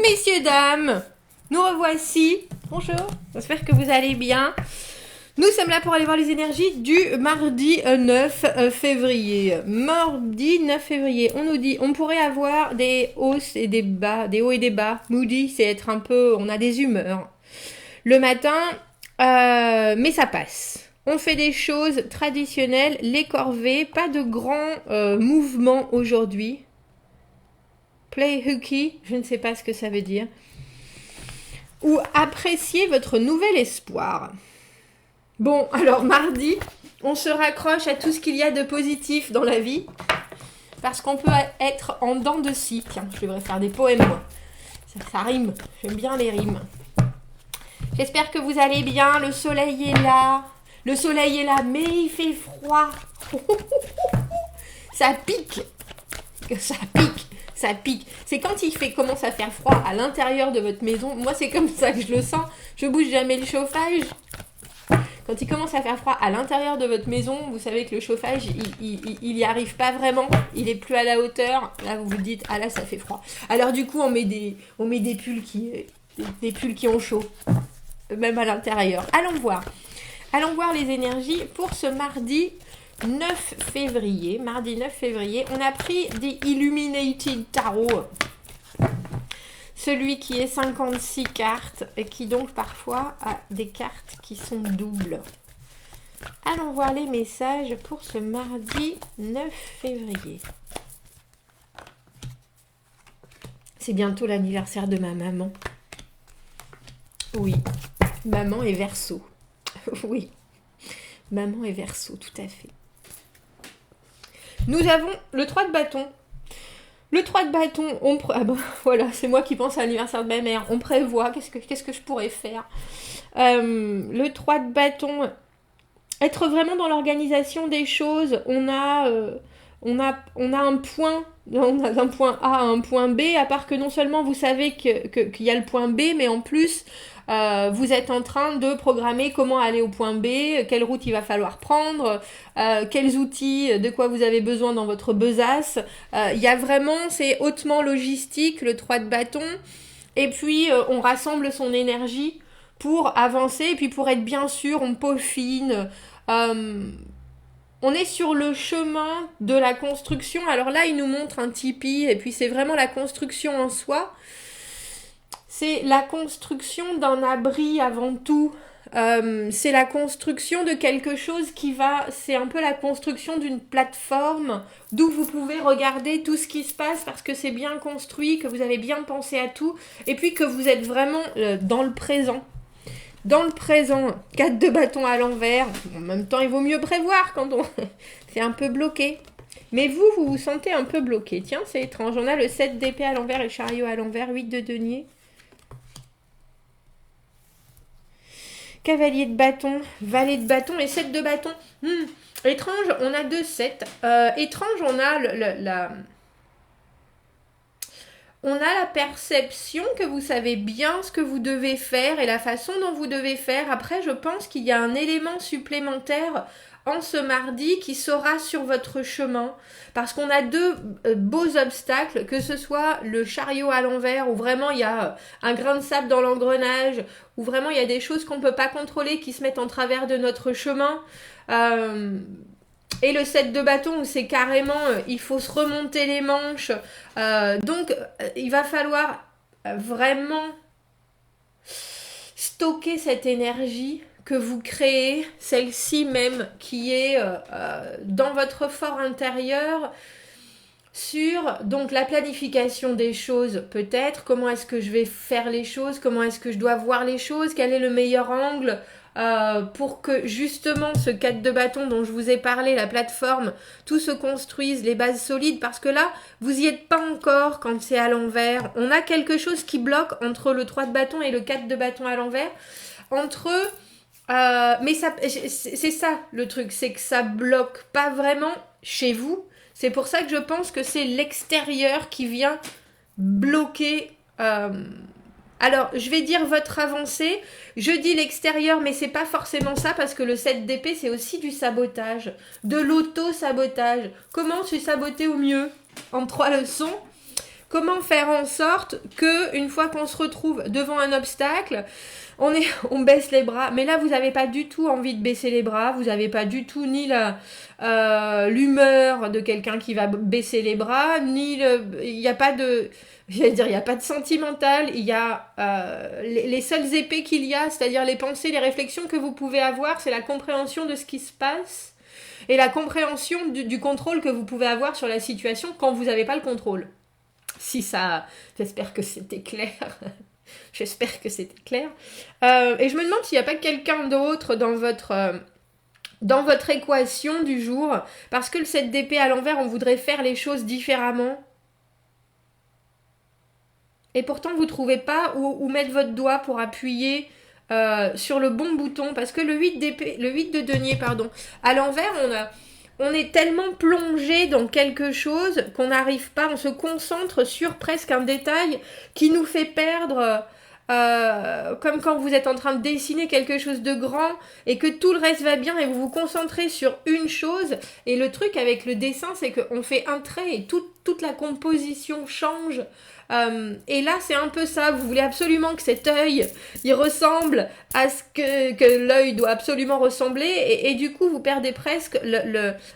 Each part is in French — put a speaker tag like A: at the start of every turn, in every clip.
A: Messieurs, dames, nous revoici. Bonjour, j'espère que vous allez bien. Nous sommes là pour aller voir les énergies du mardi 9 février. Mardi 9 février, on nous dit, on pourrait avoir des hausses et des bas, des hauts et des bas. Moody, c'est être un peu, on a des humeurs. Le matin, mais ça passe. On fait des choses traditionnelles, les corvées, pas de grands mouvements aujourd'hui. Play hooky, je ne sais pas ce que ça veut dire. Ou apprécier votre nouvel espoir. Bon, alors mardi, on se raccroche à tout ce qu'il y a de positif dans la vie. Parce qu'on peut être en dents de scie. Tiens, je devrais faire des poèmes, moi. Ça rime, j'aime bien les rimes. J'espère que vous allez bien, le soleil est là. Le soleil est là, mais il fait froid. Ça pique. Ça pique. Ça pique. C'est quand commence à faire froid à l'intérieur de votre maison. Moi, c'est comme ça que je le sens. Je bouge jamais le chauffage. Quand il commence à faire froid à l'intérieur de votre maison, vous savez que le chauffage, il y arrive pas vraiment. Il est plus à la hauteur. Là, vous vous dites, ah là, ça fait froid. Alors du coup, on met des pulls qui ont chaud, même à l'intérieur. Allons voir les énergies pour ce mardi 9 février. Mardi 9 février, on a pris des Illuminated Tarot. Celui qui est 56 cartes et qui donc parfois a des cartes qui sont doubles. Allons voir les messages pour ce mardi 9 février. C'est bientôt l'anniversaire de ma maman. Oui, maman est Verseau. Oui, maman est Verseau, tout à fait. Nous avons le 3 de bâton. Le 3 de bâton, voilà, c'est moi qui pense à l'anniversaire de ma mère. On prévoit, qu'est-ce que je pourrais faire. Le 3 de bâton, être vraiment dans l'organisation des choses. On a un point, d'un point A à un point B, à part que non seulement vous savez qu'il y a le point B, mais en plus, vous êtes en train de programmer comment aller au point B, quelle route il va falloir prendre, quels outils, de quoi vous avez besoin dans votre besace. Il y a vraiment, c'est hautement logistique, le 3 de bâton. Et puis, on rassemble son énergie pour avancer, et puis pour être bien sûr, on peaufine. On est sur le chemin de la construction. Alors là, il nous montre un tipi, et puis c'est vraiment la construction en soi. C'est la construction d'un abri avant tout. C'est la construction de quelque chose c'est un peu la construction d'une plateforme d'où vous pouvez regarder tout ce qui se passe parce que c'est bien construit, que vous avez bien pensé à tout, et puis que vous êtes vraiment dans le présent. Dans le présent, 4 de bâton à l'envers. En même temps, il vaut mieux prévoir quand on c'est un peu bloqué. Mais vous vous sentez un peu bloqué. Tiens, c'est étrange. On a le 7 d'épée à l'envers et le chariot à l'envers, 8 de denier. Cavalier de bâton, valet de bâton et 7 de bâton. Étrange, on a 2 7. Étrange, on a on a la perception que vous savez bien ce que vous devez faire et la façon dont vous devez faire. Après, je pense qu'il y a un élément supplémentaire en ce mardi qui sera sur votre chemin. Parce qu'on a 2 beaux obstacles, que ce soit le chariot à l'envers, où vraiment il y a un grain de sable dans l'engrenage, où vraiment il y a des choses qu'on ne peut pas contrôler qui se mettent en travers de notre chemin. Et le 7 de bâton où c'est carrément, il faut se remonter les manches. Donc, il va falloir vraiment stocker cette énergie que vous créez, celle-ci même, qui est dans votre fort intérieur, sur donc la planification des choses peut-être, comment est-ce que je vais faire les choses, comment est-ce que je dois voir les choses, quel est le meilleur angle pour que justement ce 4 de bâton dont je vous ai parlé, la plateforme, tout se construise, les bases solides, parce que là, vous y êtes pas encore quand c'est à l'envers. On a quelque chose qui bloque entre le 3 de bâton et le 4 de bâton à l'envers. Entre eux, mais c'est ça le truc, c'est que ça bloque pas vraiment chez vous. C'est pour ça que je pense que c'est l'extérieur qui vient bloquer. Alors, je vais dire votre avancée. Je dis l'extérieur, mais c'est pas forcément ça parce que le 7 d'épée, c'est aussi du sabotage, de l'auto-sabotage. Comment se saboter au mieux? En 3 leçons. comment faire en sorte que une fois qu'on se retrouve devant un obstacle, on baisse les bras. Mais là, vous n'avez pas du tout envie de baisser les bras. Vous n'avez pas du tout ni l'humeur de quelqu'un qui va baisser les bras, ni il n'y a pas de... J'allais dire, il n'y a pas de sentimental, il y a les seules épées qu'il y a, c'est-à-dire les pensées, les réflexions que vous pouvez avoir, c'est la compréhension de ce qui se passe et la compréhension du contrôle que vous pouvez avoir sur la situation quand vous n'avez pas le contrôle. Si ça... J'espère que c'était clair. J'espère que c'était clair. Et je me demande s'il n'y a pas quelqu'un d'autre dans votre équation du jour, parce que le 7 d'épée à l'envers, on voudrait faire les choses différemment. Et pourtant, vous ne trouvez pas où mettre votre doigt pour appuyer sur le bon bouton. Parce que le 8 de denier, à l'envers, on est tellement plongé dans quelque chose qu'on n'arrive pas, on se concentre sur presque un détail qui nous fait perdre... comme quand vous êtes en train de dessiner quelque chose de grand et que tout le reste va bien et vous vous concentrez sur une chose, et le truc avec le dessin c'est qu'on fait un trait et toute la composition change, et là c'est un peu ça, vous voulez absolument que cet œil il ressemble à ce que l'œil doit absolument ressembler, et du coup vous perdez presque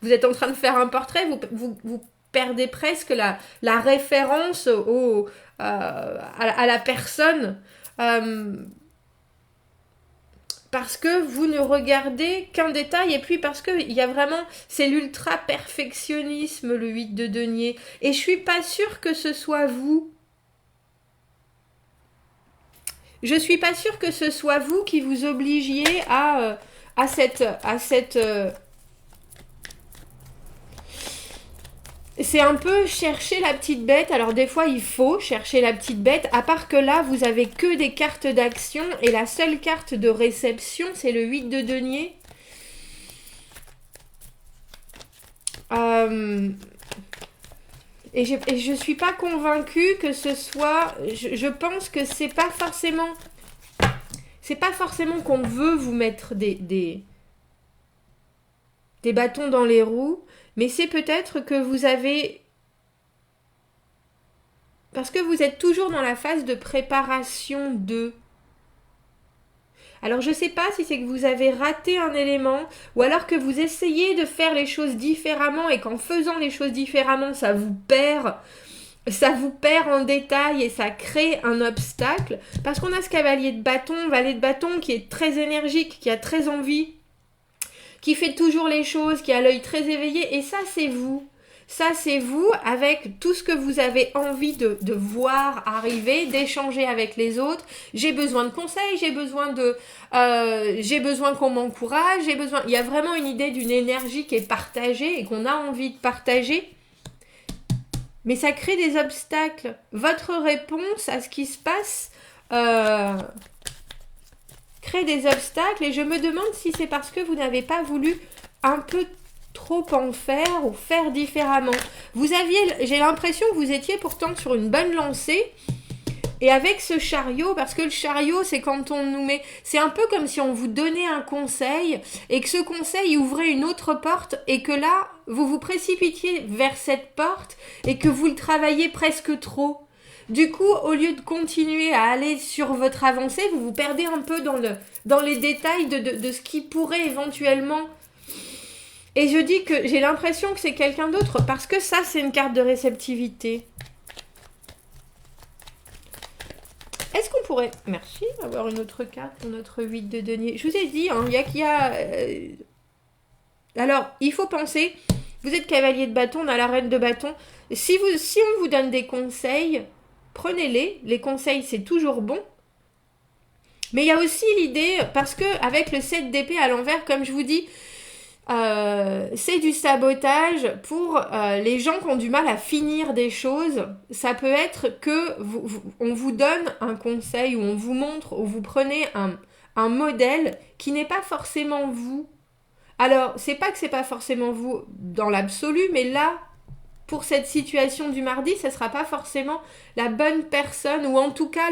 A: vous êtes en train de faire un portrait, vous perdez presque la référence à la personne, parce que vous ne regardez qu'un détail, et puis parce que il y a vraiment, c'est l'ultra perfectionnisme, le 8 de denier, et je suis pas sûre que ce soit vous. Je suis pas sûre que ce soit vous qui vous obligiez à cette c'est un peu chercher la petite bête. Alors des fois il faut chercher la petite bête, à part que là vous avez que des cartes d'action et la seule carte de réception c'est le 8 de denier. Et je suis pas convaincue que ce soit... Je pense que c'est pas forcément qu'on veut vous mettre des bâtons dans les roues, mais c'est peut-être que vous avez... Parce que vous êtes toujours dans la phase de préparation de... Alors je sais pas si c'est que vous avez raté un élément, ou alors que vous essayez de faire les choses différemment et qu'en faisant les choses différemment, ça vous perd en détail et ça crée un obstacle. Parce qu'on a ce valet de bâton qui est très énergique, qui a très envie, qui fait toujours les choses, qui a l'œil très éveillé, et ça c'est vous. Ça, c'est vous, avec tout ce que vous avez envie de voir arriver, d'échanger avec les autres. J'ai besoin de conseils, j'ai besoin qu'on m'encourage, il y a vraiment une idée d'une énergie qui est partagée et qu'on a envie de partager. Mais ça crée des obstacles. Votre réponse à ce qui se passe crée des obstacles, et je me demande si c'est parce que vous n'avez pas voulu un peu trop en faire ou faire différemment. J'ai l'impression que vous étiez pourtant sur une bonne lancée, et avec ce chariot, parce que le chariot c'est quand on nous met, c'est un peu comme si on vous donnait un conseil et que ce conseil ouvrait une autre porte, et que là vous vous précipitiez vers cette porte et que vous le travaillez presque trop. Du coup, au lieu de continuer à aller sur votre avancée, vous vous perdez un peu dans les détails de ce qui pourrait éventuellement... Et je dis que j'ai l'impression que c'est quelqu'un d'autre, parce que ça, c'est une carte de réceptivité. Est-ce qu'on pourrait, merci, avoir une autre carte pour notre 8 de denier? Je vous ai dit, hein, Alors, il faut penser, vous êtes cavalier de bâton, on a la reine de bâton. Si on vous donne des conseils, prenez-les. Les conseils, c'est toujours bon. Mais il y a aussi l'idée, parce que avec le 7 d'épée à l'envers, comme je vous dis, c'est du sabotage pour les gens qui ont du mal à finir des choses. Ça peut être que on vous donne un conseil, ou on vous montre, ou vous prenez un modèle qui n'est pas forcément vous. Alors, c'est pas que c'est pas forcément vous dans l'absolu, mais là, pour cette situation du mardi, ça sera pas forcément la bonne personne, ou en tout cas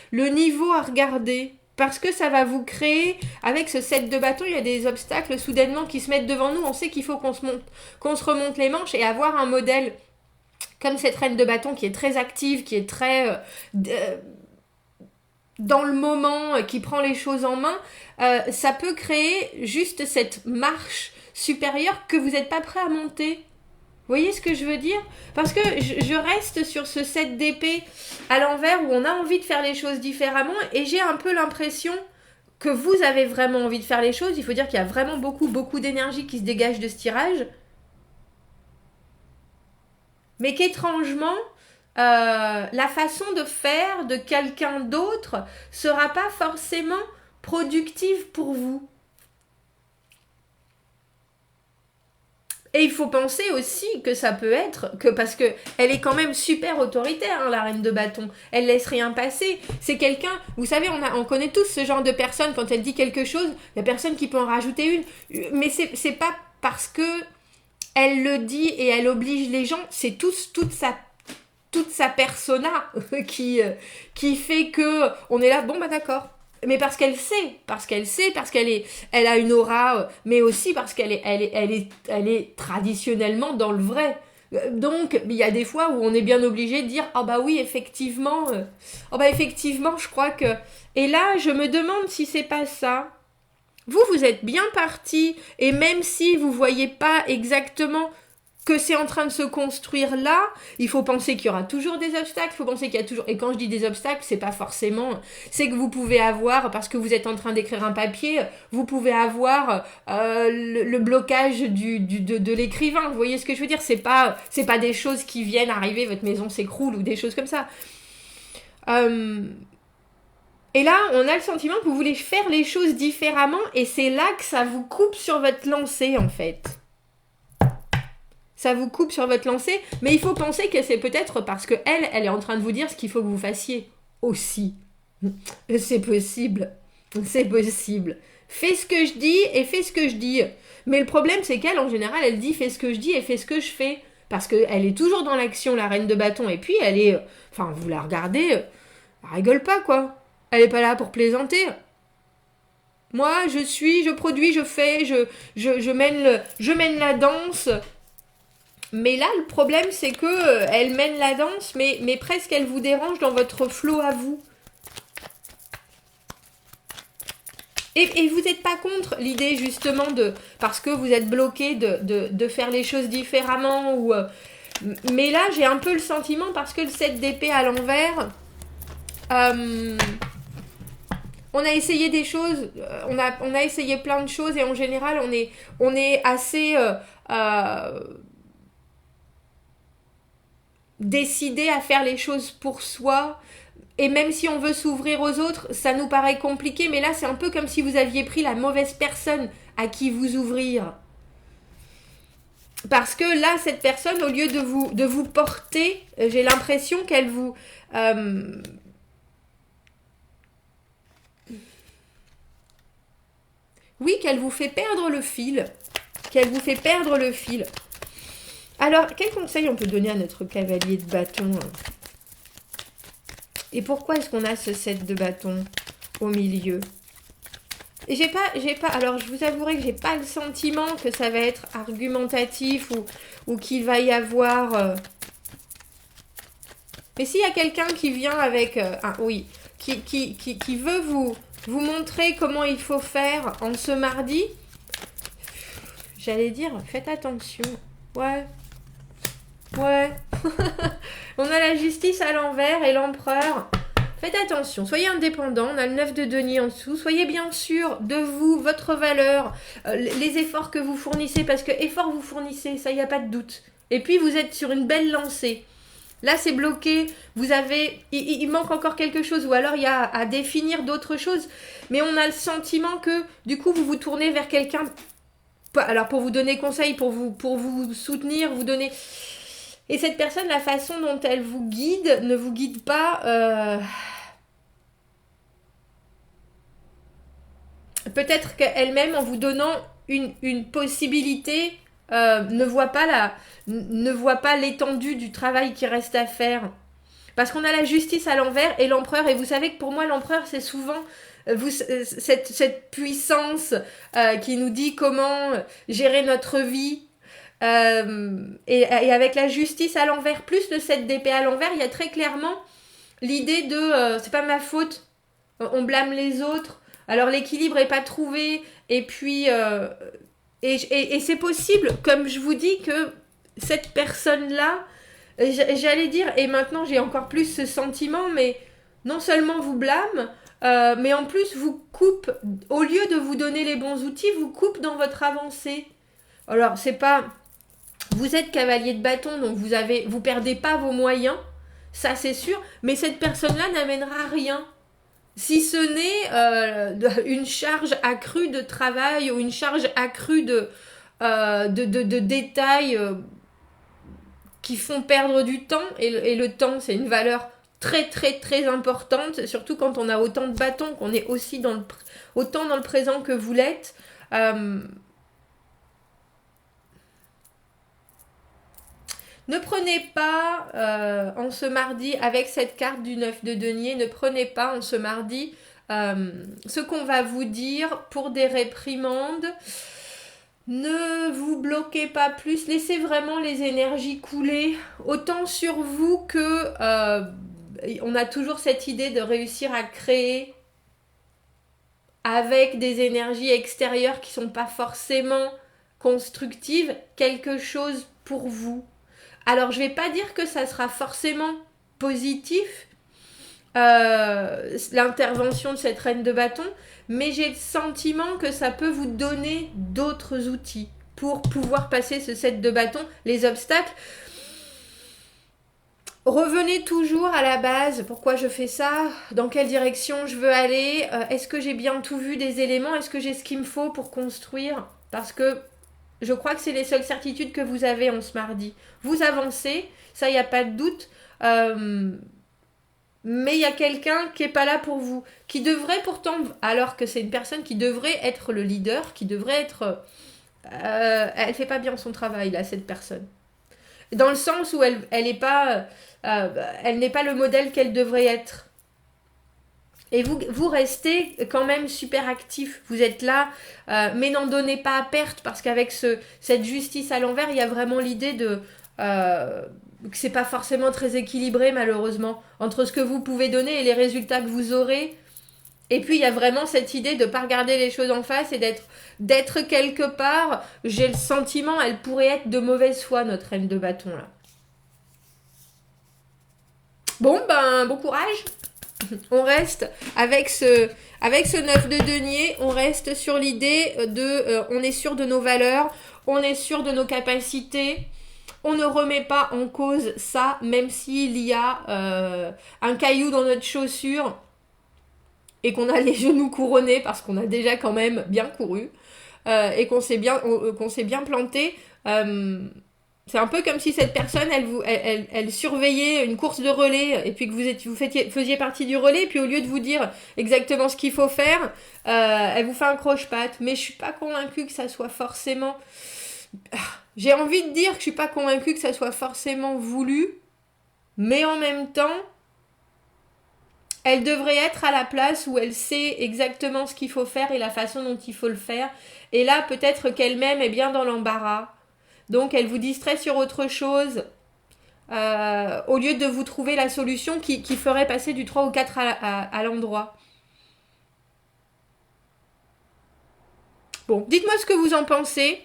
A: le niveau à regarder. Parce que ça va vous créer, avec ce 7 de bâton, il y a des obstacles soudainement qui se mettent devant nous. On sait qu'il faut qu'on se remonte les manches et avoir un modèle comme cette reine de bâton qui est très active, qui est très dans le moment, qui prend les choses en main, ça peut créer juste cette marche supérieure que vous n'êtes pas prêt à monter. Vous voyez ce que je veux dire? Parce que je reste sur ce 7 d'épée à l'envers où on a envie de faire les choses différemment et j'ai un peu l'impression que vous avez vraiment envie de faire les choses. Il faut dire qu'il y a vraiment beaucoup d'énergie qui se dégage de ce tirage. Mais qu'étrangement, la façon de faire de quelqu'un d'autre sera pas forcément productive pour vous. Et il faut penser aussi que ça peut être que parce que elle est quand même super autoritaire, hein, la reine de bâton. Elle laisse rien passer. C'est quelqu'un, vous savez, on connaît tous ce genre de personne. Quand elle dit quelque chose, il y a personne qui peut en rajouter une. Mais c'est pas parce que elle le dit et elle oblige les gens. C'est toute sa persona qui fait que on est là. Bon bah d'accord. Mais parce qu'elle a une aura, mais aussi parce qu'elle est traditionnellement dans le vrai. Donc, il y a des fois où on est bien obligé de dire « Ah bah oui, effectivement, je crois que... » Et là, je me demande si c'est pas ça. Vous êtes bien parti, et même si vous voyez pas exactement que c'est en train de se construire là, il faut penser qu'il y aura toujours des obstacles, il faut penser qu'il y a toujours... Et quand je dis des obstacles, c'est pas forcément... C'est que vous pouvez avoir, parce que vous êtes en train d'écrire un papier, vous pouvez avoir le blocage de l'écrivain. Vous voyez ce que je veux dire? C'est pas des choses qui viennent arriver, votre maison s'écroule ou des choses comme ça. Et là, on a le sentiment que vous voulez faire les choses différemment et c'est là que ça vous coupe sur votre lancée, en fait. Ça vous coupe sur votre lancée, mais il faut penser que c'est peut-être parce que elle est en train de vous dire ce qu'il faut que vous fassiez aussi. C'est possible. C'est possible. Fais ce que je dis et fais ce que je dis. Mais le problème, c'est qu'elle, en général, elle dit fais ce que je dis et fais ce que je fais. Parce qu'elle est toujours dans l'action, la reine de bâton. Et puis, elle est... Enfin, vous la regardez, elle rigole pas, quoi. Elle est pas là pour plaisanter. Moi, je produis, je fais, je mène la danse. Mais là, le problème, c'est que elle mène la danse, mais presque elle vous dérange dans votre flow à vous. Et vous n'êtes pas contre l'idée, justement, parce que vous êtes bloqué de faire les choses différemment. Mais là, j'ai un peu le sentiment, parce que le 7 d'épée à l'envers... on a essayé des choses, on a essayé plein de choses, et en général, on est assez... décider à faire les choses pour soi, et même si on veut s'ouvrir aux autres, ça nous paraît compliqué, mais là c'est un peu comme si vous aviez pris la mauvaise personne à qui vous ouvrir. Parce que là, cette personne, au lieu de vous porter, j'ai l'impression qu'elle vous... oui, qu'elle vous fait perdre le fil. Alors, quel conseil on peut donner à notre cavalier de bâton? Et pourquoi est-ce qu'on a ce 7 de bâton au milieu? Et j'ai pas, alors je vous avouerai que j'ai pas le sentiment que ça va être argumentatif ou qu'il va y avoir... Mais s'il y a quelqu'un qui vient avec... qui veut vous montrer comment il faut faire en ce mardi, j'allais dire, faites attention. Ouais. On a la justice à l'envers et l'empereur. Faites attention, soyez indépendants. On a le 9 de denier en dessous. Soyez bien sûr de vous, votre valeur, les efforts que vous fournissez, parce que efforts vous fournissez, ça y a pas de doute. Et puis vous êtes sur une belle lancée. Là c'est bloqué, il manque encore quelque chose, ou alors il y a à définir d'autres choses. Mais on a le sentiment que du coup vous vous tournez vers quelqu'un, alors pour vous donner conseil, pour vous soutenir, vous donner... Et cette personne, la façon dont elle vous guide, ne vous guide pas... Peut-être qu'elle-même, en vous donnant une possibilité, ne voit pas l'étendue du travail qui reste à faire. Parce qu'on a la justice à l'envers et l'empereur. Et vous savez que pour moi, l'empereur, c'est souvent cette puissance qui nous dit comment gérer notre vie. Et avec la justice à l'envers, plus le 7 d'épée à l'envers, il y a très clairement l'idée de c'est pas ma faute, on blâme les autres, alors l'équilibre est pas trouvé, et puis et c'est possible, comme je vous dis, que cette personne-là, j'allais dire, et maintenant j'ai encore plus ce sentiment, mais non seulement vous blâme, mais en plus vous coupe, au lieu de vous donner les bons outils, vous coupe dans votre avancée. Alors c'est pas, vous êtes cavalier de bâton, donc vous perdez pas vos moyens, ça c'est sûr, mais cette personne-là n'amènera rien. Si ce n'est une charge accrue de travail ou une charge accrue de détails qui font perdre du temps, et le temps c'est une valeur très très très importante, surtout quand on a autant de bâtons, qu'on est aussi autant dans le présent que vous l'êtes. Ne prenez pas en ce mardi, avec cette carte du 9 de denier, ne prenez pas en ce mardi ce qu'on va vous dire pour des réprimandes. Ne vous bloquez pas plus, laissez vraiment les énergies couler, autant sur vous que on a toujours cette idée de réussir à créer avec des énergies extérieures qui ne sont pas forcément constructives, quelque chose pour vous. Alors je ne vais pas dire que ça sera forcément positif, l'intervention de cette reine de bâton, mais j'ai le sentiment que ça peut vous donner d'autres outils pour pouvoir passer ce 7 de bâton, les obstacles. Revenez toujours à la base, pourquoi je fais ça, dans quelle direction je veux aller, est-ce que j'ai bien tout vu des éléments, est-ce que j'ai ce qu'il me faut pour construire, parce que je crois que c'est les seules certitudes que vous avez en ce mardi. Vous avancez, ça il n'y a pas de doute, mais il y a quelqu'un qui n'est pas là pour vous, qui devrait pourtant, alors que c'est une personne qui devrait être le leader, qui devrait être... elle ne fait pas bien son travail, là, cette personne. Dans le sens où elle n'est pas le modèle qu'elle devrait être. Et vous restez quand même super actif. Vous êtes là, mais n'en donnez pas à perte, parce qu'avec cette justice à l'envers, il y a vraiment l'idée de... que c'est pas forcément très équilibré, malheureusement, entre ce que vous pouvez donner et les résultats que vous aurez. Et puis il y a vraiment cette idée de ne pas regarder les choses en face et d'être quelque part. J'ai le sentiment, elle pourrait être de mauvaise foi, notre reine de bâton là. Bon bon courage. On reste avec ce 9 de denier, on reste sur l'idée de on est sûr de nos valeurs, on est sûr de nos capacités. On ne remet pas en cause ça, même s'il y a un caillou dans notre chaussure et qu'on a les genoux couronnés parce qu'on a déjà quand même bien couru et qu'on s'est bien planté. C'est un peu comme si cette personne, elle surveillait une course de relais et puis que vous faisiez partie du relais, et puis au lieu de vous dire exactement ce qu'il faut faire, elle vous fait un croche-patte. Mais je suis pas convaincue que ça soit forcément... J'ai envie de dire que je suis pas convaincue que ça soit forcément voulu, mais en même temps, elle devrait être à la place où elle sait exactement ce qu'il faut faire et la façon dont il faut le faire. Et là, peut-être qu'elle-même est bien dans l'embarras. Donc, elle vous distrait sur autre chose, au lieu de vous trouver la solution qui ferait passer du 3 au 4 à l'endroit. Bon, dites-moi ce que vous en pensez.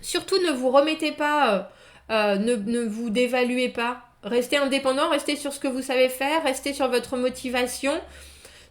A: Surtout, ne vous remettez pas, ne vous dévaluez pas. Restez indépendant, restez sur ce que vous savez faire, restez sur votre motivation.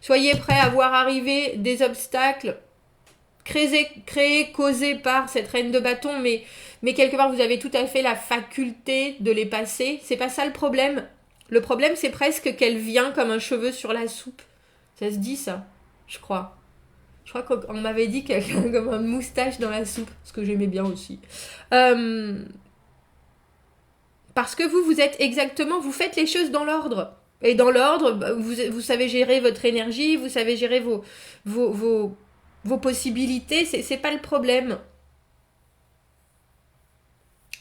A: Soyez prêts à voir arriver des obstacles créés, causés par cette reine de bâton, mais quelque part, vous avez tout à fait la faculté de les passer. C'est pas ça le problème. Le problème, c'est presque qu'elle vient comme un cheveu sur la soupe. Ça se dit, ça, je crois. Je crois qu'on m'avait dit qu'elle avait comme une moustache dans la soupe, ce que j'aimais bien aussi. Parce que vous êtes exactement, vous faites les choses dans l'ordre. Et dans l'ordre, vous savez gérer votre énergie, vous savez gérer vos possibilités, c'est pas le problème.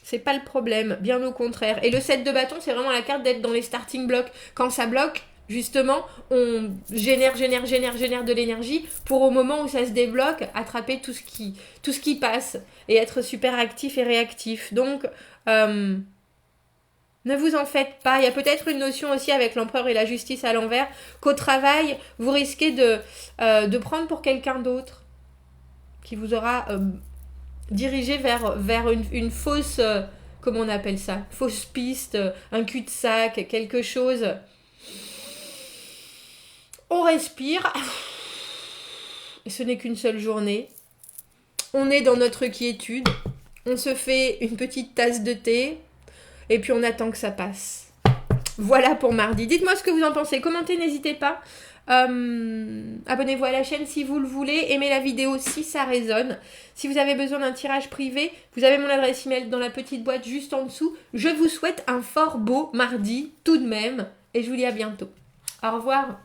A: C'est pas le problème, bien au contraire. Et le 7 de bâton, c'est vraiment la carte d'être dans les starting blocks. Quand ça bloque, Justement, on génère de l'énergie pour au moment où ça se débloque, attraper tout ce qui passe et être super actif et réactif. Donc, ne vous en faites pas. Il y a peut-être une notion aussi avec l'empereur et la justice à l'envers, qu'au travail, vous risquez de prendre pour quelqu'un d'autre qui vous aura dirigé vers une fausse, comment on appelle ça, fausse piste, un cul-de-sac, quelque chose. On respire. Et ce n'est qu'une seule journée. On est dans notre quiétude. On se fait une petite tasse de thé. Et puis on attend que ça passe. Voilà pour mardi. Dites-moi ce que vous en pensez. Commentez, n'hésitez pas. Abonnez-vous à la chaîne si vous le voulez. Aimez la vidéo si ça résonne. Si vous avez besoin d'un tirage privé, vous avez mon adresse email dans la petite boîte juste en dessous. Je vous souhaite un fort beau mardi tout de même. Et je vous dis à bientôt. Au revoir.